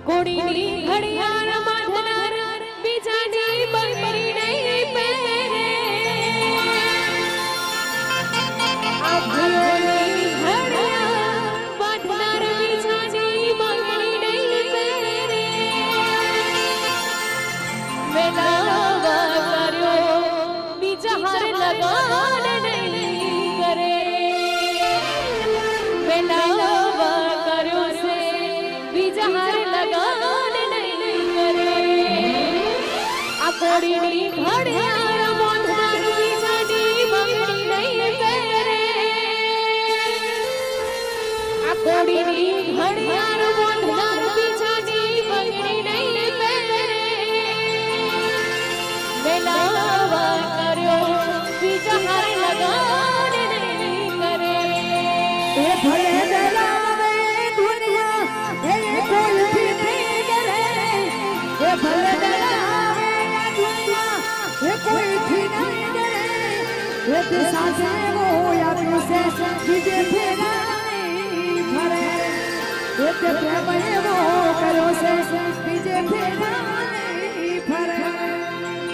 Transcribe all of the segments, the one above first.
કોડીની ઘડિયાળ બાંધનાર બીજાની બંગડી નહીં પહેરે આભીઓની ઘડિયાળ બાંધનાર બીજાની બંગડી નહીં પહેરે વેલાવા કર્યો બીજા હારે લગાન નહીં કરે વેલાવા કર્યો છે બીજા હારે કોડીની ઘડિયાળ બાંધનાર બીજાની બંગડી નહીં પહેરે આ કોડીની ઘડિયાળ બાંધનાર બીજાની બંગડી નહીં પહેરે વેલાવા કર્યો બીજા હારે લગાન નહીં કરે એ ભલે દલાવે દુનિયા એ કોઈ નહીં કરે એ ભલે कोई थी नहीं डरे ये सासे वो आदमी से तुझे फेरा नहीं भरे ये प्रेम वो करो से तुझे फेरा नहीं भरे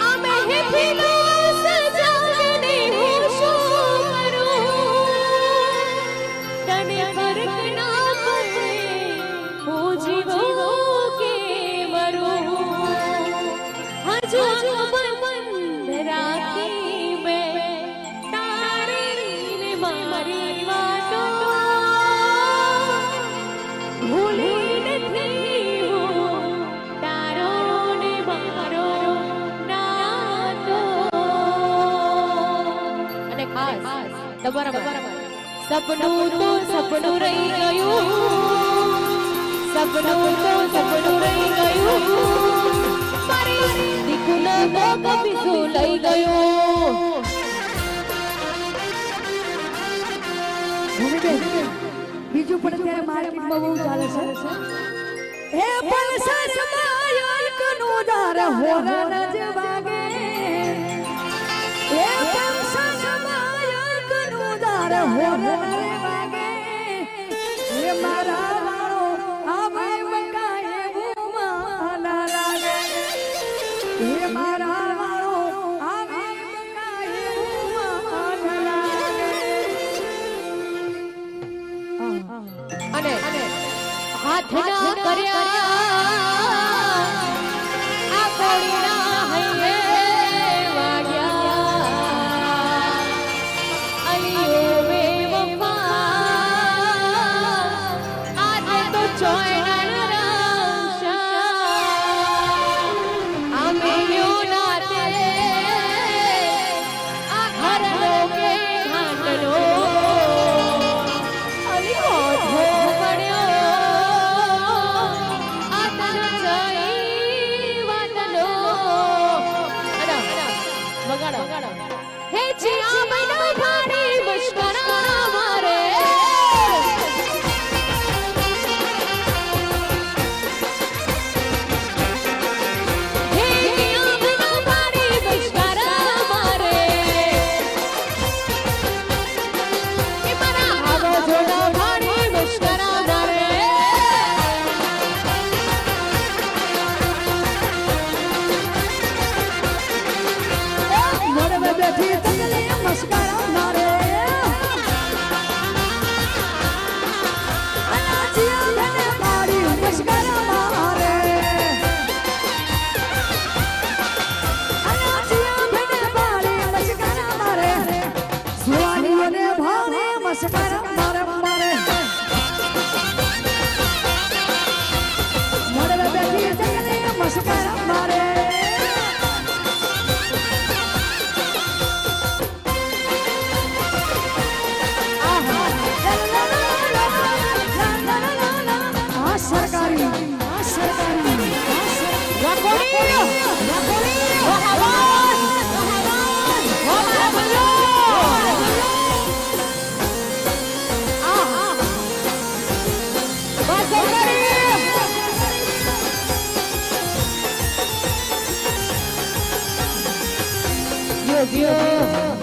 आमे है फिलो सजाने हो शो करूं तने फर्क ना पड़े हो जीवो के मरूं हजू राखी में तारी ने मारी वाटो भूली नहीं हूँ तारो ने मारो नातो અને ખાસ તમારા સપનું તો સપનું રહી ગયું સપનું તો સપનું રહી ગયું મારી દીકુનો તો કબીસો લઈ ગયો બીજું પણ અત્યારે માર્કેટમાં બહુ ચાલે છે એ પલસરમાં યાકનો દાર હોરન જ વાગે એ પલસરમાં યાકનો દાર હોરન જ વાગે એ મારા વાળો આવે બકાય બુમા લાગે એ મારા વાળો આવે બકાય બુમા લાગે અને હાથ ના કર્યા આ કોડીના હૈયે વાગ્યા અલીઓ વે વફા આજે તો ચોયણ રાશા અમે યો ના જોગ્યો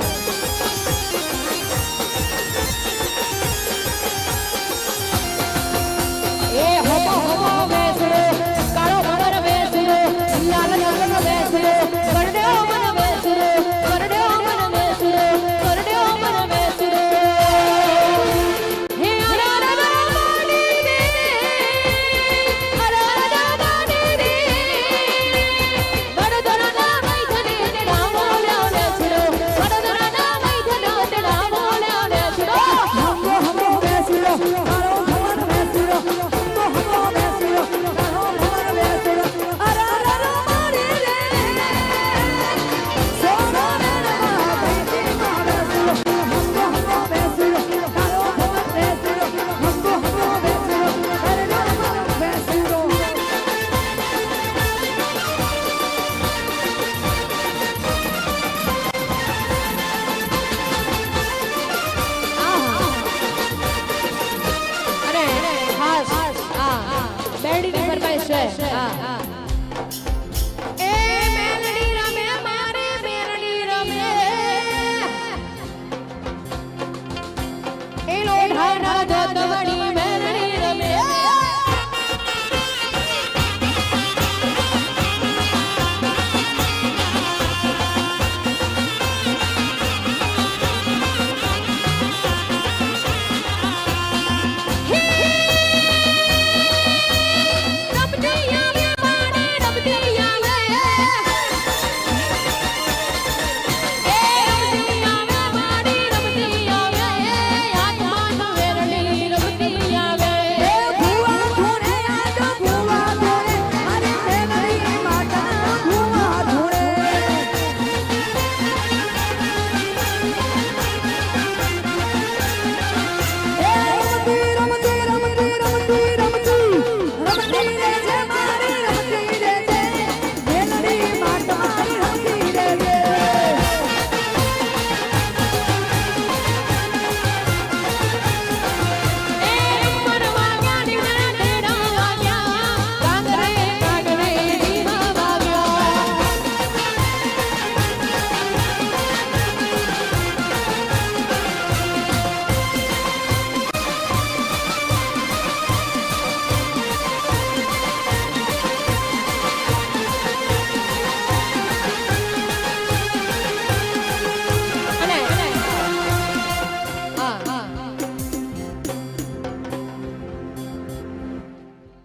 એ હમો હમો બેસરો કાળો મગર બેસરો લાલ લાલ બેસરો કરડ્યો મન બેસરો કરડ્યો મન બેસરો કરડ્યો મન બેસરો હે અરારા માડી રે અરારા માડી રે વડદરાના મૈથને તેડા બોલ્યા બેસરો વડદરાના મૈથને તેડા બોલ્યા બેસરો હમો હમો બેસરો કાળો ભવન બેસરો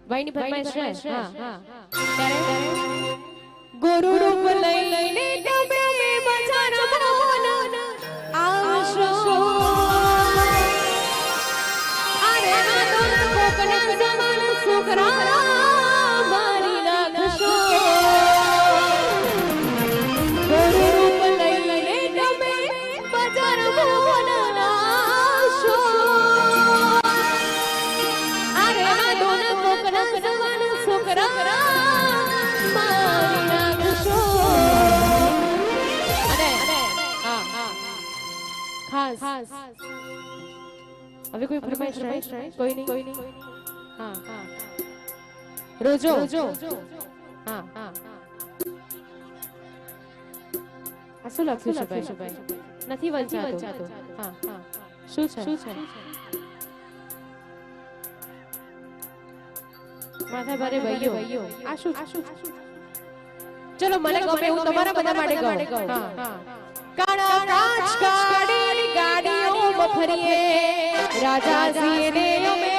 ભાઈની ફરમાઈશ છે હા ત્યારે ગુરુ રૂપ લઈને તમે બચારા આવશો અરે આ તો કોકને સમાન સુખરા મારી નાખશો ગુરુ રૂપ લઈને તમે બચારા આવશો અરે આ તો કોકને સમાન સુખરા મારી નાખશો અરે હા ખાસ હવે કોઈ ફરમાઈશ છે કોઈ નહીં હા રોજો હા આ શું લખ્યું છે ભાઈ નથી વંચાતો હા શું છે માથા ભારે ભાઈઓ આ શું ચલો મને ગમે હું તમારા બધા માટે ગાઉં હા કાળા કાચ કાળી ગાડીઓ ફરીએ રાજાજી ને અમે